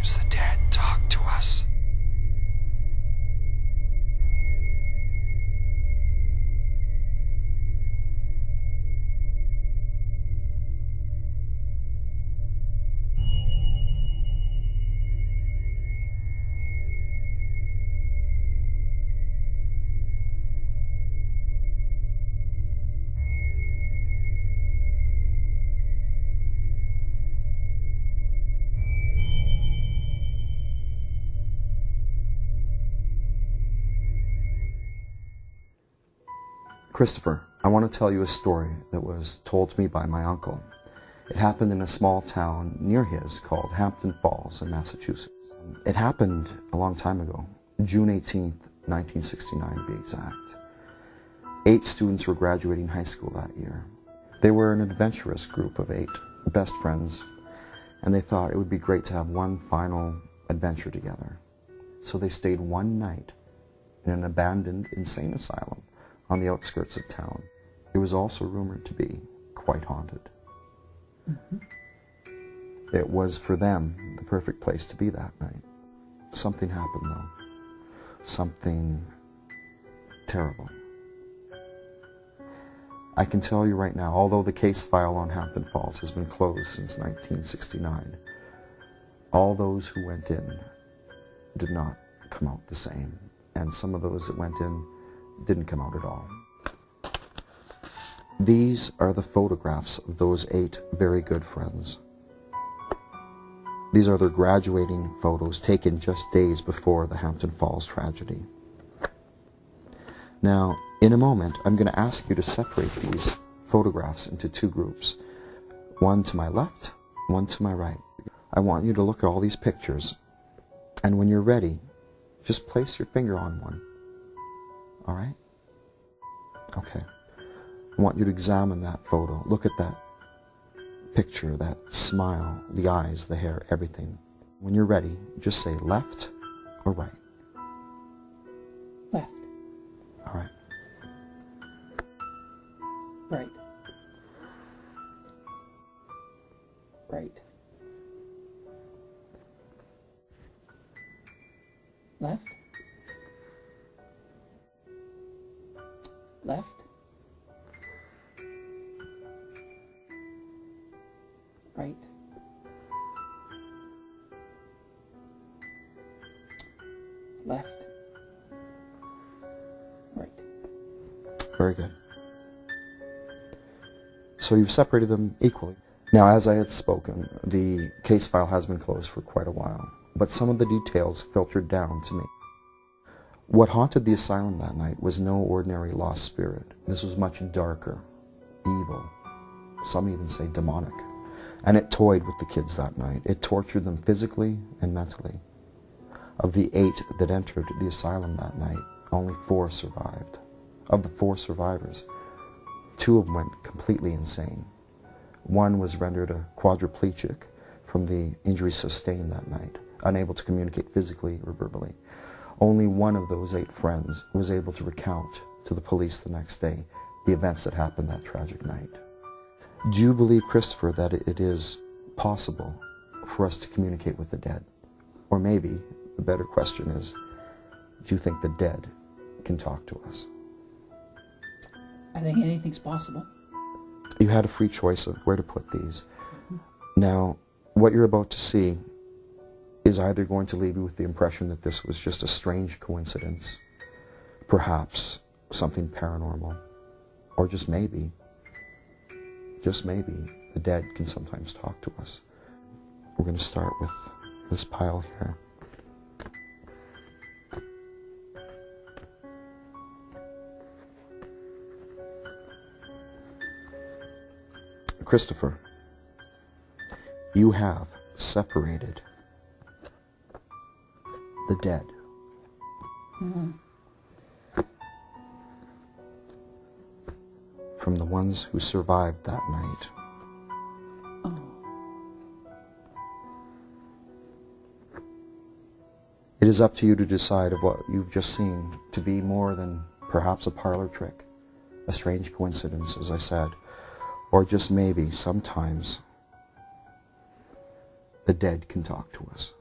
Sometimes the dead talk to us. Christopher, I want to tell you a story that was told to me by my uncle. It happened in a small town near his called Hampton Falls in Massachusetts. It happened a long time ago, June 18th, 1969 to be exact. 8 students were graduating high school that year. They were an adventurous group of 8 best friends, and they thought it would be great to have one final adventure together. So they stayed one night in an abandoned insane asylum on the outskirts of town. It was also rumored to be quite haunted. It was, for them, the perfect place to be that night. Something happened, though. Something terrible. I can tell you right now, although the case file on Hampton Falls has been closed since 1969, all those who went in did not come out the same. And some of those that went in didn't come out at all. These are the photographs of those 8 very good friends. These are their graduating photos taken just days before the Hampton Falls tragedy. Now, in a moment, I'm going to ask you to separate these photographs into 2 groups. One to my left, one to my right. I want you to look at all these pictures, and when you're ready, just place your finger on one. All right? Okay. I want you to examine that photo. Look at that picture, that smile, the eyes, the hair, everything. When you're ready, just say left or right. Left. All right. Right. Right. Left. Left. Right. Left. Right. Very good. So you've separated them equally. Now, as I had spoken, the case file has been closed for quite a while, but some of the details filtered down to me. What haunted the asylum that night was no ordinary lost spirit. This was much darker, evil, some even say demonic. And it toyed with the kids that night. It tortured them physically and mentally. Of the 8 that entered the asylum that night, only 4 survived. Of the 4 survivors, 2 of them went completely insane. One was rendered a quadriplegic from the injuries sustained that night, unable to communicate physically or verbally. Only one of those 8 friends was able to recount to the police the next day the events that happened that tragic night. Do you believe, Christopher, that it is possible for us to communicate with the dead? Or maybe the better question is, do you think the dead can talk to us? I think anything's possible. You had a free choice of where to put these. Now, what you're about to see is either going to leave you with the impression that this was just a strange coincidence, perhaps something paranormal, or just maybe, the dead can sometimes talk to us. We're going to start with this pile here. Christopher, you have separated the dead. From the ones who survived that night. It is up to you to decide of what you've just seen to be more than perhaps a parlor trick, a strange coincidence, as I said, or just maybe sometimes the dead can talk to us.